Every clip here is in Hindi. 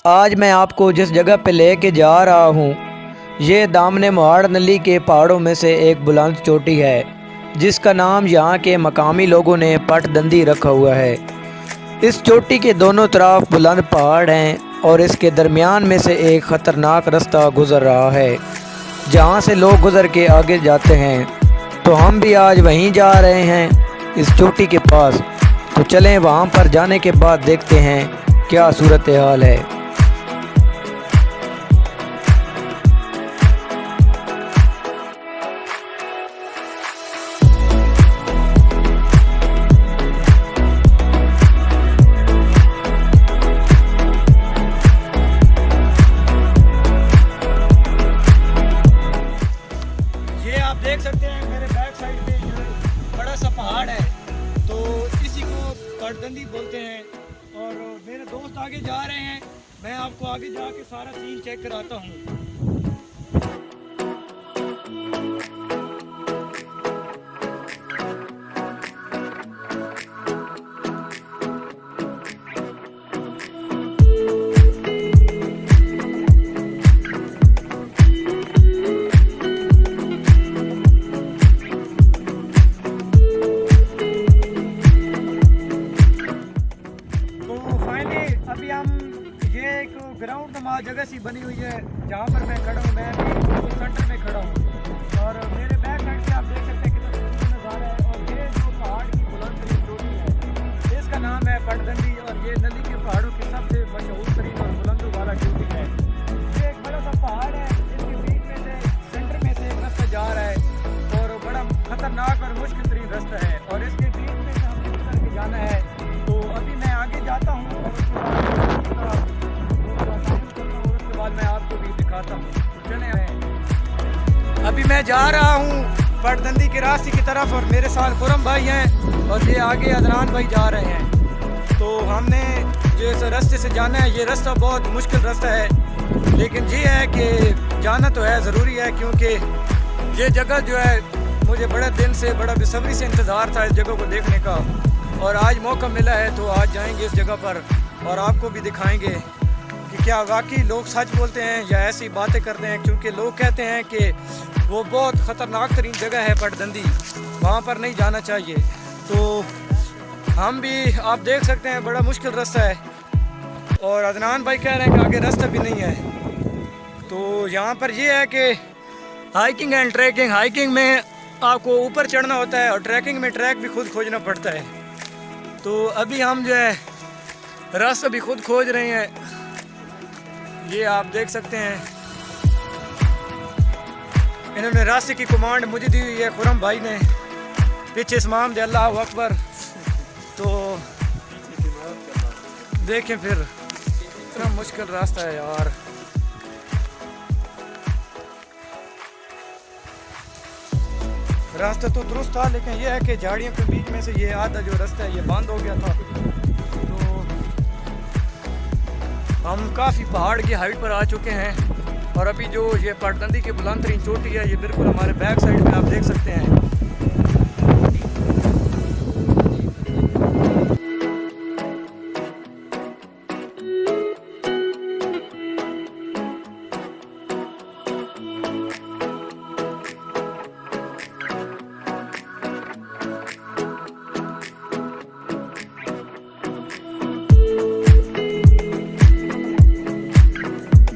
आज मैं आपको जिस जगह पे लेके जा रहा हूँ ये दामने महाड़ नली के पहाड़ों में से एक बुलंद चोटी है जिसका नाम यहाँ के मकामी लोगों ने पटदंदी रखा हुआ है। इस चोटी के दोनों तरफ बुलंद पहाड़ हैं और इसके दरमियान में से एक ख़तरनाक रास्ता गुज़र रहा है जहाँ से लोग गुज़र के आगे जाते हैं। तो हम भी आज वहीं जा रहे हैं इस चोटी के पास। तो चलें वहाँ पर जाने के बाद देखते हैं क्या सूरत हाल है। आप देख सकते हैं मेरे बैक साइड पे जो बड़ा सा पहाड़ है तो इसी को पटदंदी बोलते हैं। और मेरे दोस्त आगे जा रहे हैं, मैं आपको आगे जाके सारा सीन चेक कराता हूँ। अभी हम ये एक ग्राउंड नुमा जगह सी बनी हुई है जहाँ पर मैं खड़ा हूँ। मैं बिल्कुल सेंटर में खड़ा हूँ और मेरे बैक साइड से आप देख सकते हैं कितना सुंदर नज़ारा है। और ये जो पहाड़ की बुलंद तरीन चोटी है इसका नाम है पटदंदी और ये नदी के पहाड़ों की सबसे मशहूर तरीन और बुलंदों वाला चोटी है। ये एक बड़ा सा पहाड़ है जिसके बीच में से सेंटर में से एक रास्ता जा रहा है और बड़ा खतरनाक और मुश्किल तरीन रास्ता है और इसके बीच में से हमें गुजर के जाना है। तो अभी मैं आगे जाता हूँ और उसके बाद मैं आपको भी दिखाता हूँ। अभी मैं जा रहा हूँ पटदंदी के रास्ते की तरफ और मेरे साथ खुरम भाई हैं और ये आगे अदनान भाई जा रहे हैं। तो हमने जो इस रास्ते से जाना है, ये रास्ता बहुत मुश्किल रास्ता है लेकिन ये है कि जाना तो है, ज़रूरी है क्योंकि ये जगह जो है मुझे बड़े दिन से बड़ा बेसब्री से इंतज़ार था इस जगह को देखने का और आज मौका मिला है तो आज जाएंगे इस जगह पर और आपको भी दिखाएंगे कि क्या वाकई लोग सच बोलते हैं या ऐसी बातें करते हैं। क्योंकि लोग कहते हैं कि वो बहुत ख़तरनाक तरीन जगह है पटदंदी, वहाँ पर नहीं जाना चाहिए। तो हम भी आप देख सकते हैं बड़ा मुश्किल रास्ता है और अदनान भाई कह रहे हैं कि आगे रास्ता भी नहीं है। तो यहाँ पर ये है कि हाइकिंग एंड ट्रैकिंग, हाइकिंग में आपको ऊपर चढ़ना होता है और ट्रैकिंग में ट्रैक भी खुद खोजना पड़ता है। तो अभी हम जो है रास्ता भी खुद खोज रहे हैं, ये आप देख सकते हैं। इन्होंने रास्ते की कमांड मुझे दी हुई है खुरम भाई ने, पीछे इस्माम दे अल्लाह अकबर। तो देखें फिर इतना मुश्किल रास्ता है यार। रास्ता तो दुरुस्त था लेकिन यह है कि झाड़ियों के बीच में से ये आधा जो रास्ता है ये बंद हो गया था। तो हम काफ़ी पहाड़ की हाइट पर आ चुके हैं और अभी जो ये पटदंदी की बुलंद तरीन चोटी है ये बिल्कुल हमारे बैक साइड में आप देख सकते हैं।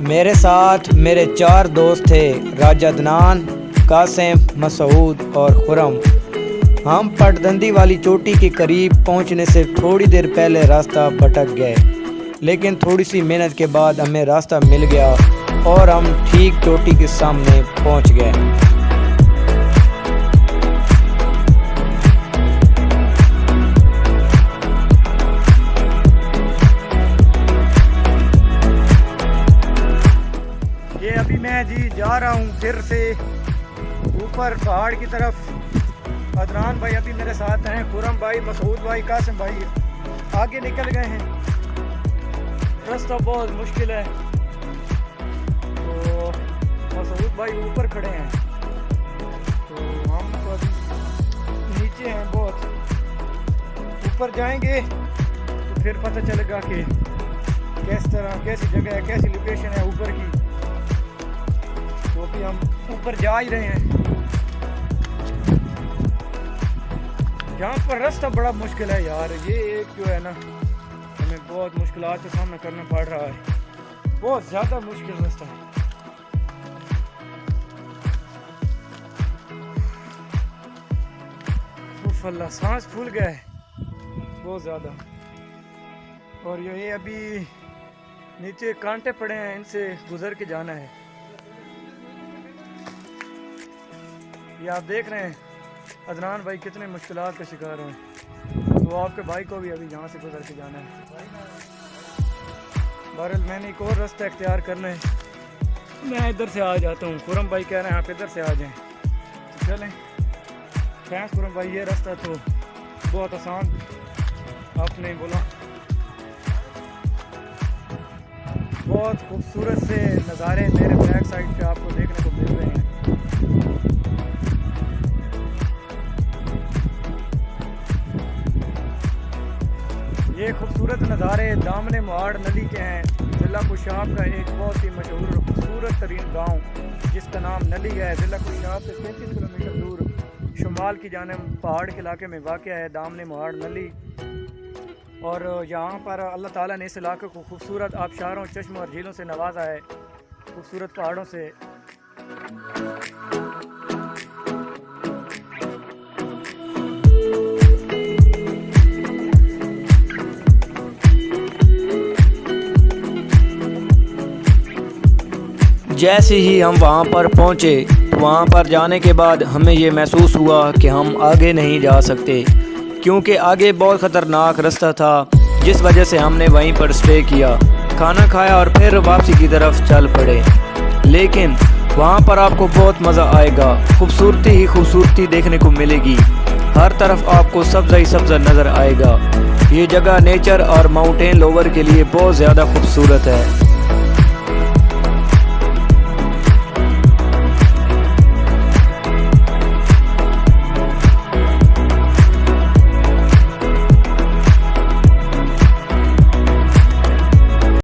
मेरे साथ मेरे 4 दोस्त थे, राजा अदनान, कासिम, मसूद और खुरम। हम पटदंदी वाली चोटी के करीब पहुंचने से थोड़ी देर पहले रास्ता भटक गए लेकिन थोड़ी सी मेहनत के बाद हमें रास्ता मिल गया और हम ठीक चोटी के सामने पहुंच गए। अभी मैं जी जा रहा हूँ फिर से ऊपर पहाड़ की तरफ। अदनान भाई अभी मेरे साथ हैं, खुरम भाई, मसूद भाई, कासिम भाई आगे निकल गए हैं। रास्ता बहुत मुश्किल है तो मसूद भाई ऊपर खड़े हैं तो हम तो अभी नीचे हैं, बहुत ऊपर जाएंगे तो फिर पता चलेगा कि कैसी जगह है, कैसी लोकेशन है ऊपर की। तो अभी हम ऊपर जा ही रहे हैं। यहाँ पर रास्ता बड़ा मुश्किल है यार, ये एक जो है ना हमें बहुत मुश्किलात का सामना करना पड़ रहा है, बहुत ज़्यादा मुश्किल रास्ता है। उफ अल्लाह, सांस फूल गया है बहुत ज़्यादा। और ये अभी नीचे कांटे पड़े हैं, इनसे गुजर के जाना है। ये आप देख रहे हैं अदनान भाई कितने मुश्किलात का शिकार हुए, तो आपके भाई को भी अभी यहाँ से गुजर के जाना है। बहरहाल मैंने एक और रास्ता इख्तियार करना है, मैं इधर से आ जाता हूँ। खुरम भाई कह रहे हैं आप इधर से आ जाएं, तो चलें। थैंक्स खुरम भाई, ये रास्ता तो बहुत आसान आपने बोला। बहुत खूबसूरत से नज़ारे मेरे बैक साइड पे आपको देखने को मिल रहे हैं। ये खूबसूरत नज़ारे दामने मोहाड़ नदी के हैं। ज़िला कुशाब का एक बहुत ही मशहूर और खूबसूरत तरीन गाँव जिसका नाम नली है, ज़िला कुशाब से 33 किलोमीटर दूर शुमाल की जानिब पहाड़ के इलाके में वाक़या है दामने मोहाड़ नली। और यहाँ पर अल्लाह ताला ने इस इलाके को खूबसूरत आबशारों, चश्मों और झीलों से नवाजा है, खूबसूरत पहाड़ों से। जैसे ही हम वहाँ पर पहुँचे, वहाँ पर जाने के बाद हमें ये महसूस हुआ कि हम आगे नहीं जा सकते, क्योंकि आगे बहुत ख़तरनाक रास्ता था, जिस वजह से हमने वहीं पर स्टे किया, खाना खाया और फिर वापसी की तरफ चल पड़े। लेकिन वहाँ पर आपको बहुत मज़ा आएगा, खूबसूरती ही खूबसूरती देखने को मिलेगी, हर तरफ आपको सब्ज़ा ही सब्ज़ा नज़र आएगा। ये जगह नेचर और माउंटेन लोवर के लिए बहुत ज़्यादा खूबसूरत है।